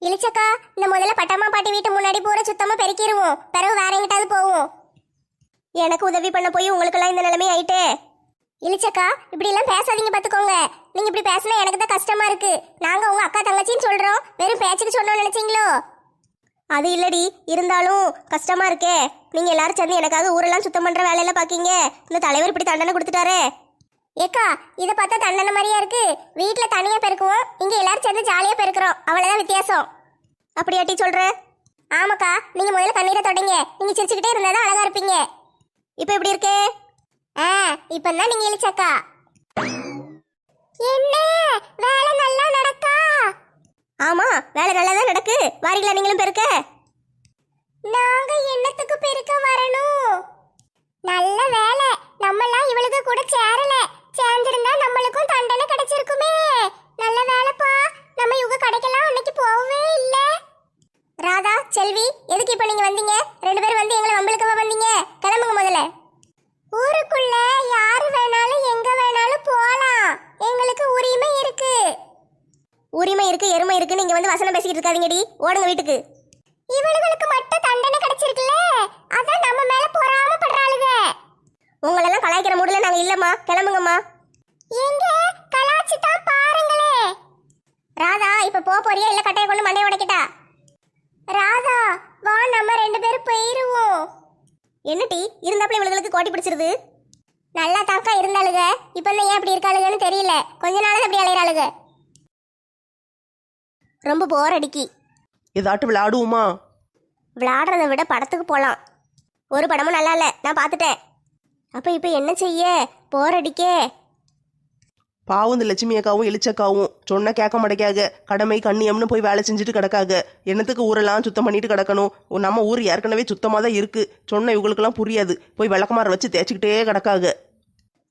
இளிச்சக்கா, இந்த முதல்ல பட்டம்மா பாட்டி வீட்டு முன்னாடி பூரா சுத்தமா பெருக்கிடுவோம். பிறகு வேற எங்கிட்டாவது போவோம். எனக்கு உதவி பண்ண போய் உங்களுக்கெல்லாம் இந்த நிலைமை ஆயிட்டே. இளிச்சக்கா, இப்படி எல்லாம் பேசாதீங்க பாத்துக்கோங்க. நீங்க இப்படி பேசினா எனக்கு தான் கஷ்டமா இருக்கு. நாங்க உங்க அக்கா தங்கச்சின்னு சொல்றோம், வெறும் பேச்சுக்கு சொன்னோம்னு நினைச்சீங்களோ? அது இல்லடி, இருந்தாலும் கஷ்டமா இருக்கே. நீங்க எல்லாரும் சேர்ந்து எனக்காக ஊரெல்லாம் சுத்தம் பண்ற வேலையெல்லாம் பாக்கீங்க. இந்த தலைவர் இப்படி தண்டனை கொடுத்துட்டாரே. ஏக்கா, இதை பார்த்தா தண்டனை மாதிரியா இருக்கு. வீட்டுல தனியா பெருக்குவோம், இங்க எல்லாரும் சேர்ந்து ஜாலியா பெருக்கிறோம். அவ்வளவுதான் வித்தியாசம். அப்படியாட்டி சொல்ற? ஆமாக்கா, நீங்க முதல்ல கண்ணீரை தொடங்க. நீங்க சிரிச்சுக்கிட்டே இருந்தாதான் அழகா இருப்பீங்க. இப்ப எப்படி இருக்கே? இப்பதான் நீங்க இழிச்சக்கா. என்ன வேலை நல்லா நடக்கா? ஆமா, வேலை நல்லா தான் நடக்கு. வாரீங்களா நீங்களும் பெருக்க? நாங்க என்னத்துக்கு பெருக்க வரணும்? நல்ல வேலை, நம்மெல்லாம் இவளுக்கு கூட சேரல. சேர்ந்திருந்தா நம்மளுக்கும் தண்டனை கிடைச்சிருக்குமே. நல்ல வேலைப்பா, நம்ம இவங்க கடைக்கெல்லாம் அன்னைக்கு போகவே இல்ல. ராதா, செல்வி, எதுக்கு இப்ப நீங்க வந்தீங்க? ரெண்டு பேரும் வந்து எங்களை வம்பளுக்கவா வந்தீங்க? கிளம்புங்க முதல்ல. ஊருக்குள்ள யாரு வேணாலும் எங்க வேணாலும் போலாம். எங்களுக்கு உரிமை இருக்கு. உரிமை இருக்கு, எருமை இருக்கு. நீங்க வந்து வசனம் பேசிக்கிட்டு இருக்காதீங்கடி. ஓடுங்க வீட்டுக்கு. இவளுகளுக்கு மட்டும் தண்டனை கிடைச்சிருக்குல்ல, அதான் நம்ம மேல பொறாமப்படுறாளுக. உங்களெல்லாம் கலாய்க்கிற மூடல நாங்க இல்லம்மா. கிளம்புங்கம்மா. எங்க கலாச்சி தான் பாருங்களே. ராதா, இப்ப போறியா இல்ல கட்டைய கொண்டு மண்டைய உடைக்கிட்டா? ராதா, வா, நம்ம ரெண்டு பேரும் போயிருவோம். என்னடி இருந்தாப்புல இவளுக்கு கோட்டி பிடிச்சிருது? நல்லா தாக்கா இருந்தாளுங்க. இப்ப ஏன் அப்படி இருக்காளுங்கன்னு தெரியல. கொஞ்ச நாள் அப்படி அலையிறாளுங்க. ரொம்ப போர் அடிக்கி. ஏதாட்டு விளையாடுவோமா? விளையாடுறத விட படத்துக்கு போலாம். ஒரு படமும் நல்லா இல்ல, நான் பார்த்துட்டேன். அப்ப இப்ப என்ன செய்ய? போர் அடிக்கே. பாவும் இந்த லட்சுமி அக்காவும் இளிச்சக்காவும் சொன்ன கேட்க மாட்டேக்காக. கடமை கண்ணியம்னு போய் வேலை செஞ்சுட்டு கிடக்காக. என்னத்துக்கு ஊரெல்லாம் சுத்தம் பண்ணிட்டு கிடக்கணும்? நம்ம ஊர் ஏற்கனவே சுத்தமாக தான் இருக்கு. சொன்ன இவங்களுக்கெல்லாம் புரியாது. போய் விளக்கமாற வச்சு தேய்ச்சிக்கிட்டே கிடக்காக.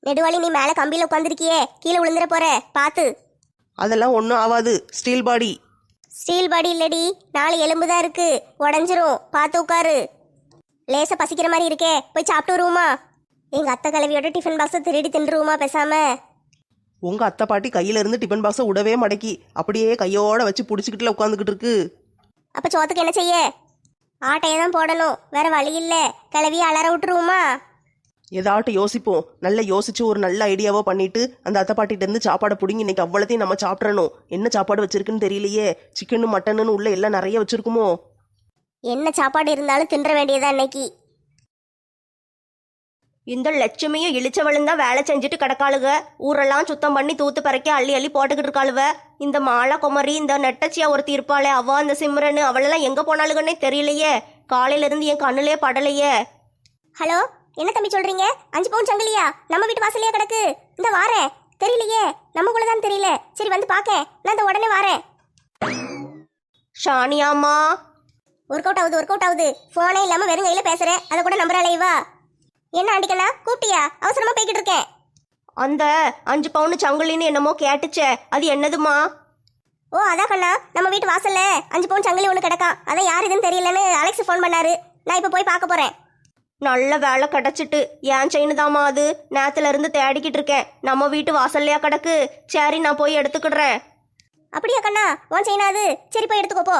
நெடுவாளி, நீ மேல கம்பியில உட்காந்துருக்கியே, கீழே விழுந்துட போற பாத்து. அதெல்லாம் ஒன்றும் ஆகாது. ஸ்டீல் பாடி. ஸ்டீல் பாடி இல்லடி, 4 எலும்பு தான் இருக்கு. உடஞ்சிரும், பார்த்து உட்காரு. லேசா பசிக்கிற மாதிரி இருக்கே, போய் சாப்பிட்டு வருவோமா? எங்க அத்தை கலவியோட டிஃபன் பாக்ஸை திருடி தின்றுவோமா பேசாம? உங்க அத்தை பாட்டி கையில இருந்து டிஃபன் பாக்ஸை விடவே மடக்கி அப்படியே கையோட வச்சு பிடிச்சிக்கிட்டுல உட்காந்துக்கிட்டு இருக்கு. அப்ப சோத்துக்கு என்ன செய்ய? ஆட்டையை தான் போடணும், வேற வழி இல்ல. கிளவிய அலற விட்டுருவோமா? ஏதாட்டும் யோசிப்போம். நல்லா யோசிச்சு ஒரு நல்ல ஐடியாவோ பண்ணிட்டு அந்த அத்தை பாட்டிட்ட இருந்து சாப்பாடை பிடிங்கி இன்னைக்கு அவ்வளோத்தையும் நம்ம சாப்பிடணும். என்ன சாப்பாடு வச்சிருக்குன்னு தெரியலையே. சிக்கனு மட்டனுன்னு உள்ள எல்லாம் நிறைய வச்சிருக்குமோ? என்ன சாப்பாடு இருந்தாலும் தின்ற வேண்டியதா இன்னைக்கு. இந்த லட்சுமியும் இழிச்சவளும் தான் வேலை செஞ்சுட்டு கிடக்காளுக. ஊரெல்லாம் சுத்தம் பண்ணி தூத்து பறக்கி அள்ளி அள்ளி போட்டுக்கிட்டு இருக்காளுவ. இந்த மாலா குமரி, இந்த நெட்டச்சியா ஒருத்தி இருப்பாளே, அவ, அந்த சிம்ரனு, அவளெல்லாம் எங்க போனாளுகன்னே தெரியலையே. காலையில இருந்து என் கண்ணுலே படலையே. ஹலோ, என்ன தம்பி சொல்றீங்க? 5 பவுன் சங்கிலியா நம்ம வீட்டு வாசலையே கிடக்கு? இந்த வாரேன். தெரியலையே, நமக்குள்ளதான் தெரியல. சரி வந்து பாக்க, நான் இந்த உடனே வாரேன். ஷானியாமா, ஒர்க் அவுட் ஆகுது. போனே இல்லாம வெறும் கையில பேசுறேன், அதை கூட நம்புறாளே இவா. என்ன ஆண்டிக்கண்ணா, கூப்பிட்டியா? அவசரமா போய்கிட்டு இருக்கேன். அந்த 5 பவுன் சங்கிலின்னு என்னமோ கேட்டுச்சே, அது என்னதுமா? ஓ, அதான் கண்ணா, நம்ம வீட்டு வாசல்ல 5 பவுன் சங்கிலி ஒன்று கிடக்கா. அதான் யார் இதுன்னு தெரியலன்னு அலெக்ஸ் ஃபோன் பண்ணாரு. நான் இப்ப போய் பார்க்க போறேன். நல்ல வேலை கிடைச்சிட்டு. ஏன் செயின் தாமா அது? நேத்துல இருந்து தேடிக்கிட்டு இருக்கேன். நம்ம வீட்டு வாசல்லையா கிடக்கு? சரி, நான் போய் எடுத்துக்கிடுறேன். அப்படியா கண்ணா, உன் செயினாது? சரி, போய் எடுத்துக்கோ போ.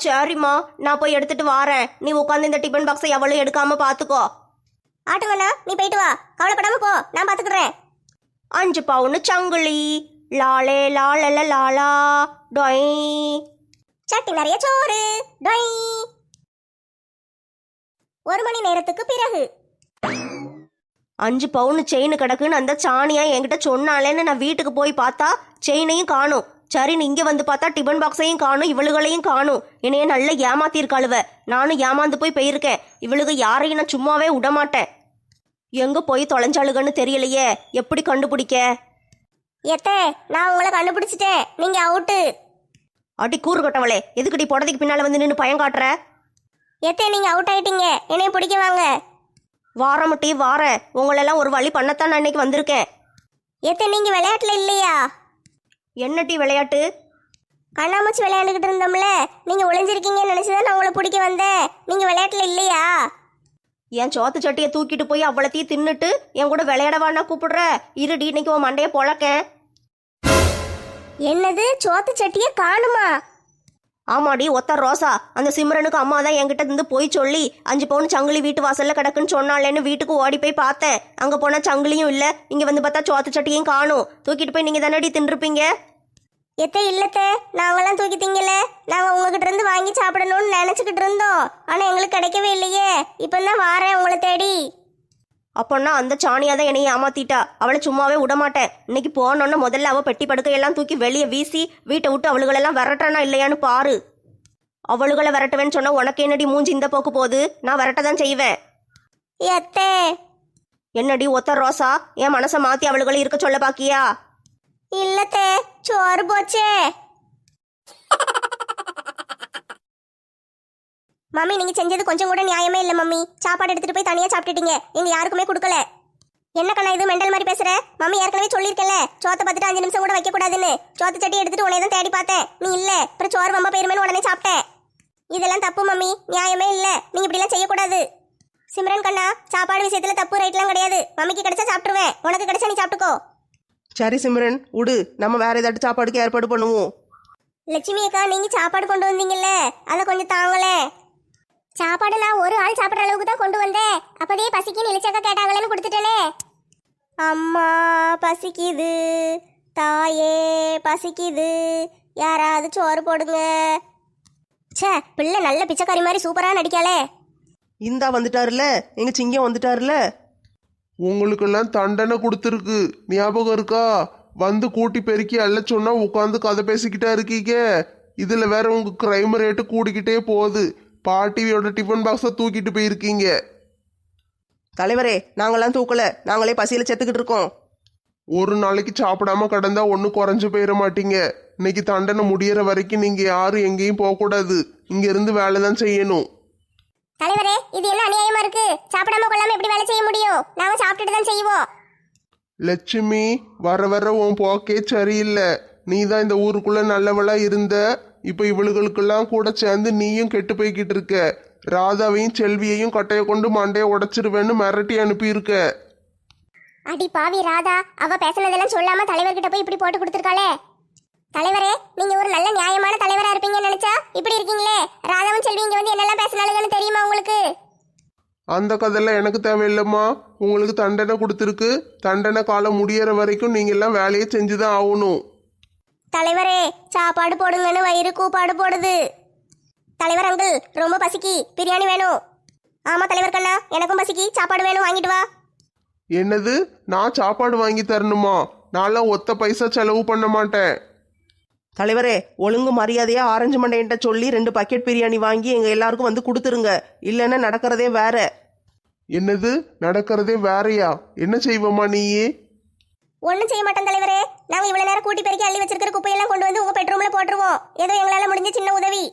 சரிம்மா, நான் போய் எடுத்துட்டு வாரேன். நீ உட்காந்து இந்த டிஃபன் பாக்ஸை எவ்வளவு எடுக்காம பாத்துக்கோ. ஆட்டுங்கண்ணா, நீ போயிட்டு வா, கவலைப்படாம போ, நான் பாத்துக்கிறேன். 5 பவுன் சங்கிலி, லாலே லாலல லாலா டொய். சட்டி நிறைய சோறு டொய். 1 மணி நேரத்துக்கு பிறகு 5 பவுன் செயின் கிடக்குன்னு அந்த சாணியா என்கிட்ட சொன்னாலேன்னு நான் வீட்டுக்கு போய் பார்த்தா செயினையும் காணும். சரி, நீ இங்க வந்து பார்த்தா டிஃபன் பாக்ஸையும் காணும், இவளுகளையும் காணும். என்னைய நல்லா ஏமாத்திருக்காளுவ. நானும் ஏமாந்து போய் போயிருக்கேன். இவளுக யாரையும் நான் சும்மாவே விடமாட்டேன். எங்க போய் தொலைஞ்சாளுகன்னு தெரியலையே. எப்படி கண்டுபிடிக்க? எத்தே, நான் உங்களை கண்டுபிடிச்சிட்டேன். நீங்க அவுட்டு. அடி கூறு கட்டவளே, எதுக்குடி போடதுக்கு பின்னால வந்து நின்று பயம் காட்டுற? எத்தே, நீங்க அவுட் ஆயிட்டீங்க. என்னைய பிடிக்க வாங்க. வாரமுட்டி வாரேன். உங்களெல்லாம் ஒரு வழி பண்ணத்தான் நான் இன்னைக்கு வந்திருக்கேன். எத்தே, நீங்க விளையாட்டுல இல்லையா? என்னட்டி விளையாட்டு? கண்ணாமூச்சி விளையாண்டுக்கிட்டு இருந்தோம்ல, நீங்க ஒளிஞ்சிருக்கீங்கன்னு நினைச்சுதான் நான் உங்களை பிடிக்க வந்தேன். நீங்க விளையாட்டுல இல்லையா? என் சோத்து சட்டியை தூக்கிட்டு போய் அவ்வளத்தையும் தின்னுட்டு என் கூட விளையாடவான்னா கூப்பிடுற? இருடி, இன்னைக்கு உன் மண்டையை பொழக்கேன். என்னது, சோத்து சட்டியை காணுமா? ஆமாடி ஒத்த ரோசா, அந்த சிம்ரனுக்கு அம்மா தான் என்கிட்ட இருந்து போய் சொல்லி 5 பவுன் சங்கிலி வீட்டு வாசல்ல கிடக்குன்னு சொன்னாலேன்னு வீட்டுக்கு ஓடி போய் பார்த்தேன். அங்க போனா சங்கிலியும் இல்ல, இங்க வந்து பார்த்தா சோத்து சட்டியும் காணும். தூக்கிட்டு போய் நீங்க தானடி தின்றுப்பீங்க. எத்த இல்லத்த, நாங்களாம் தூக்கி திங்கல. நாங்க உங்ககிட்ட இருந்து வாங்கி சாப்பிடணும்னு நினைச்சுக்கிட்டு இருந்தோம். ஆனா எங்களுக்கு கிடைக்கவே இல்லையே. இப்பதான் வாரேன் உங்களை தேடி. அப்போன்னா அந்த சாணியா தான் என்னைய ஏமாத்திட்டா. அவளை சும்மாவே விடமாட்டேன். இன்னைக்கு போனோன்னா முதல்ல அவ பெட்டி படுக்கையெல்லாம் தூக்கி வெளியே வீசி வீட்டை விட்டு அவளுகளெல்லாம் விரட்டுறானா இல்லையான்னு பாரு. அவளுகளை விரட்டுவேன்னு சொன்னா உனக்கு என்னடி மூஞ்சி இந்த போக்கு போகுது? நான் விரட்ட தான் செய்வேன். எத்தே என்னடி ஒத்த ரோசா, என் மனசை மாத்தி அவளுகளை இருக்க சொல்ல பாக்கியா? இல்லத்தே, சோறு போச்சே. மம்மி நீங்க செஞ்சது கொஞ்சம் கூட நியாயமே இல்ல மம்மி. சாப்பாடு எடுத்துட்டு போய் தனியா சாப்பிட்டுட்டீங்க, எங்க யாருக்குமே கொடுக்கல. என்ன கண்ணா இது மெண்டல் மாதிரி பேசுற? மம்மி ஏற்கனவே சொல்லியிருக்கல, சோத்தை பார்த்துட்டு 5 நிமிஷம் கூட வைக்க கூடாதுன்னு. சோத்து சட்டி எடுத்துட்டு உன்னை தான் தேடி பார்த்தேன், நீ இல்ல. அப்புறம் சோறு வம்ப போயிருமேன்னு உடனே சாப்பிட்டேன். இதெல்லாம் தப்பு மம்மி, நியாயமே இல்ல. நீங்க இப்படிலாம் செய்யக்கூடாது. சிம்ரன் கண்ணா, சாப்பாடு விஷயத்துல தப்பு ரைட்லாம் கிடையாது. மம்மிக்கு கிடைச்சா சாப்பிட்டுருவேன், உனக்கு கிடைச்சா நீ சாப்பிட்டுக்கோ. சரி சிம்ரன் விடு, நம்ம வேற ஏதாட்டு சாப்பாடுக்கு ஏற்பாடு பண்ணுவோம். லட்சுமி அக்கா, நீங்க சாப்பாடு கொண்டு வந்தீங்கல்ல, அதை கொஞ்சம் தாங்களே. சாப்பாடு நான் ஒரு ஆள் சாப்பிட்ற அளவுக்கு தான் கொண்டு வந்தேன். அப்பதே பசிக்குன்னு இளிச்சக்கா கேட்டாங்களேன்னு கொடுத்துட்டேனே. அம்மா பசிக்குது, தாயே பசிக்குது, யாராவது சோறு போடுங்க. ச்சே, பிள்ளை நல்ல பிச்சைக்காரி மாதிரி சூப்பரா நடிக்காளே. இந்தா வந்துட்டாருல, எங்க சிங்கம் வந்துட்டாருல. உங்களுக்கெல்லாம் தண்டனை கொடுத்துருக்கு, ஞாபகம் இருக்கா? வந்து கூட்டி பெருக்கி அள்ள சொன்னா உட்காந்து கதை பேசிக்கிட்டா இருக்கீங்க. இதுல வேற உங்க கிரைம் ரேட்டு கூடிக்கிட்டே போகுது. பாட்டியோட டிஃபன் பாக்ஸை தூக்கிட்டு போயிருக்கீங்க. தலைவரே, நாங்கெல்லாம் தூக்கல, நாங்களே பசியில செத்துக்கிட்டு இருக்கோம். ஒரு நாளைக்கு சாப்பிடாம கிடந்தா ஒன்றும் குறைஞ்சு போயிட மாட்டீங்க. இன்னைக்கு தண்டனை முடியற வரைக்கும் நீங்க யாரும் எங்கேயும் போகக்கூடாது. இங்க இருந்து வேலை தான் செய்யணும். தலைவரே, இது என்ன அநியாயமா இருக்கு? சாப்பிடாம கொள்ளாம எப்படி வேலை செய்ய முடியும்? நாங்க சாப்பிட்டுட்டு தான் செய்வோம். லட்சுமி, வர வர உன் போக்கே சரியில்லை. நீ தான் இந்த ஊருக்குள்ள நல்லவளா இருந்த. இப்ப இவளுகளுக்கெல்லாம் கூட சேர்ந்து நீயும் கெட்டு போய்கிட்டு இருக்க. ராதாவையும் செல்வியையும் கட்டைய கொண்டு மண்டைய உடைச்சிருவேன்னு மிரட்டி அனுப்பியிருக்க. அடி பாவி ராதா, அவ பேசினதெல்லாம் சொல்லாம தலைவர்கிட்ட போய் இப்படி போட்டு கொடுத்துருக்காளே. தலைவரே, நீங்க ஒரு நல்ல நியாயமான தலைவரா இருப்பீங்கன்னு நினைச்சா இப்படி இருக்கீங்களே. ராதாவும் செல்வி இங்க வந்து என்னெல்லாம் பேசினாலுங்கன்னு தெரியுமா உங்களுக்கு? அந்த கதையெல்லாம் எனக்கு தேவையில்லைம்மா. உங்களுக்கு தண்டனை கொடுத்துருக்கு. தண்டனை காலம் முடியற வரைக்கும் நீங்க எல்லாம் வேலையை செஞ்சுதான் ஆகணும். தலைவரே, சாப்பாடு போடுங்கன்னு வயிறு கூப்பாடு போடுது. தலைவர் அங்கிள், ரொம்ப பசிக்கு, பிரியாணி வேணும். ஆமா தலைவர் கண்ணா, எனக்கும் பசிக்கு, சாப்பாடு வேணும், வாங்கிட்டு வா. என்னது, நான் சாப்பாடு வாங்கி தரணுமா? நான்லாம் ஒத்த பைசா செலவு பண்ண மாட்டேன். தலைவரே, ஒழுங்கு மரியாதையா ஆரஞ்சு மண்டையன்ட்ட சொல்லி 2 பக்கெட் பிரியாணி வாங்கி எங்க எல்லாருக்கும் வந்து கொடுத்துருங்க. இல்லைன்னா நடக்கிறதே வேற. என்னது, நடக்கிறதே வேறையா? என்ன செய்வோமா நீயே? ஒன்றும் செய்ய மாட்டேன் தலைவரே. நாங்க இவ்வளவு நேரம் கூட்டி பெருக்கி அள்ளி வச்சிருக்கிற குப்பையெல்லாம் கொண்டு வந்து உங்க பெட்ரூம்ல போட்டுருவோம். ஏதோ எங்களால முடிஞ்ச சின்ன உதவி.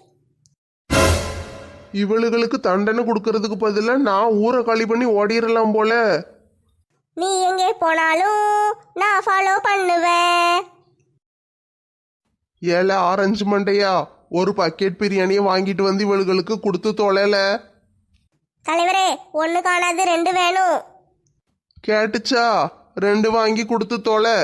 இவளுகளுக்கு தண்டனை கொடுக்கறதுக்கு பதிலாக நான் ஊரை காலி பண்ணி ஓடிடலாம் போல. நீ எங்கே போனாலும் நான் ஃபாலோ பண்ணுவேன். ஏல ஆரஞ்சு மண்டையா, ஒரு பக்கெட் பிரியாணியை வாங்கிட்டு வந்து இவளுகளுக்கு கொடுத்து தொலைல. தலைவரே, 1 காணாது 2 வேணும். கேட்டுச்சா? 2 வாங்கி கொடுத்து தொலை.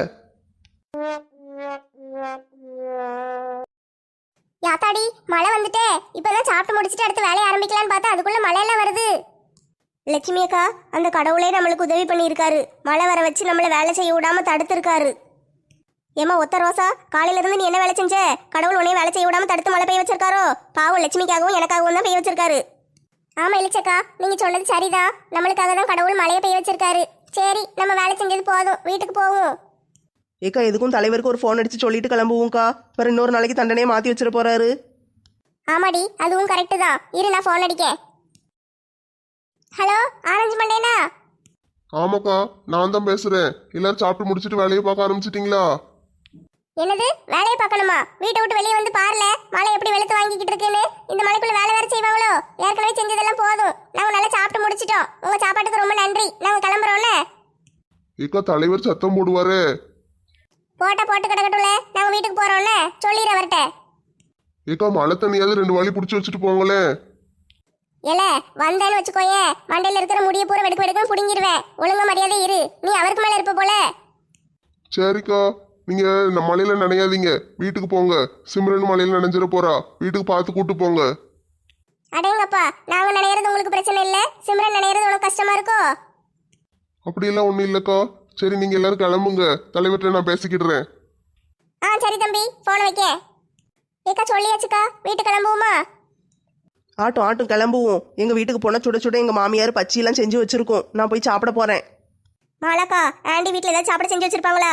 யாத்தாடி, மழை வந்துட்டே. இப்பதான் சாப்பிட்டு முடிச்சுட்டு அடுத்து வேலையை ஆரம்பிக்கலான்னு பார்த்தா அதுக்குள்ள மழையெல்லாம் வருது. லட்சுமி அக்கா, அந்த கடவுளே நம்மளுக்கு உதவி பண்ணியிருக்காரு. மழை வர வச்சு நம்மளை வேலை செய்ய விடாம தடுத்திருக்காரு. ஏமா ஒத்த ரோசா, காலையில இருந்து நீ என்ன வேலை செஞ்ச? கடவுள் உன்னைய வேலை செய்ய விடாம தடுத்து மழை பெய்ய வச்சிருக்காரோ? பாவம், லட்சுமிக்காகவும் எனக்காகவும் தான் பெய்ய வச்சிருக்காரு. ஆமா இளிச்சக்கா, நீங்க சொன்னது சரிதான். நம்மளுக்காக தான் கடவுள் மழையை பெய்ய வச்சிருக்காரு. சரி, நம்ம வேலை செஞ்சது போதும், வீட்டுக்கு போவோம். ஏக்கா, எதுக்கும் தலைவருக்கு ஒரு ஃபோன் அடிச்சு சொல்லிட்டு கிளம்புவோம்க்கா. அப்புறம் இன்னொரு நாளைக்கு தண்டனையை மாற்றி வச்சிட போறாரு. ஆமாடி, அதுவும் கரெக்டு தான். இரு, நான் ஃபோன் அடிக்கேன். ஹலோ, ஆரஞ்சு மண்டேனா? ஆமாக்கா, நான் தான் பேசுறேன். எல்லாரும் சாப்பிட்டு முடிச்சிட்டு வேலையை பார்க்க ஆரம்பிச்சிட்டீங்களா? என்னது, வேலையை பார்க்கணுமா? வீட்டை விட்டு வெளியே வந்து பாருல, மழை எப்படி வெளுத்து வாங்கிக்கிட்டு இருக்குன்னு. இந்த மழைக்குள்ள வேலை வேற செய்வாங்களோ? ஏற்கனவே செஞ்சதெல்லாம் போதும். நாங்க நல்லா சாப்பிட்டு முடிச்சிட்டோம். உங்க சாப்பாட்டுக்கு ரொம்ப நன்றி. நாங்க கிளம்புறோம்ல. ஏக்கா, தலைவர் சத்தம் போடுவாரு. போட்டு கிடக்கட்டும்ல, நாங்க வீட்டுக்கு போறோம்ல, சொல்லிடுற வரட்ட. ஏக்கா, மழை தண்ணியாவது 2 வாளி பிடிச்சி வச்சுட்டு போங்களேன். ஏல, வந்தேன்னு வச்சுக்கோயே, மண்டையில இருக்கிற முடிய பூரா வெடுக்கு வெடுக்குன்னு புடுங்கிடுவேன். ஒழுங்க மரியாதை இரு. நீ அவருக்கு மேல இருப்ப போல. சரிக்கா, நீங்க மழையில நனையாதீங்க, வீட்டுக்கு போங்க. சிம்ரன் மழையில நனைஞ்சிட போறா, வீட்டுக்கு பார்த்து கூட்டு போங்க. அடேங்கப்பா, நாங்க நினைக்கிறது உங்களுக்கு பிரச்சனை இல்ல, சிம்ரன் நினைக்கிறது உனக்கு கஷ்டமா இருக்கோ? அப்படியெல்லாம் ஒன்றும் இல்லைக்கா. சரி, நீங்க எல்லாரும் கிளம்புங்க, தலைவர்கிட்ட நான் பேசிக்கிடுறேன். சரி தம்பி, போன வைக்க. ஏக்கா சொல்லியாச்சுக்கா, வீட்டு கிளம்புவோமா? ஆட்டும் ஆட்டும் கிளம்புவோம். எங்கள் வீட்டுக்கு போனால் சுட சுட எங்கள் மாமியார் பச்சியெல்லாம் செஞ்சு வச்சுருக்கோம். நான் போய் சாப்பிட போகிறேன். மாலாக்கா, ஆண்டி வீட்டில் ஏதாவது சாப்பிட செஞ்சு வச்சிருப்பாங்களா?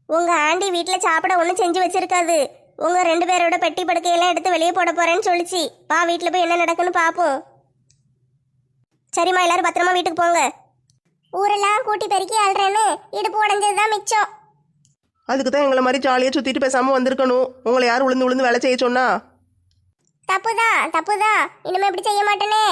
உங்க ஆண்டி வீட்டில் சாப்பிட ஒன்றும் செஞ்சு வச்சிருக்காது. உங்க 2 பேரோட பெட்டி படுக்கையெல்லாம் எடுத்து வெளியே போட போறேன்னு சொல்லிச்சு. வா, வீட்டில் போய் என்ன நடக்குன்னு பார்ப்போம். சரிம்மா, எல்லாரும் பத்திரமா வீட்டுக்கு போங்க. ஊரெல்லாம் கூட்டி பெருக்கி அல்றேன்னு இடுப்பு உடஞ்சது தான் மிச்சம். அதுக்கு தான் எங்களை மாதிரி ஜாலியாக சுற்றிட்டு பேசாமல் வந்திருக்கணும். உங்களை யார் உளுந்து உளுந்து வேலை செய்ய சொன்னா? தப்புதான் தப்புதான், இனிமே இப்படி செய்ய மாட்டேனே.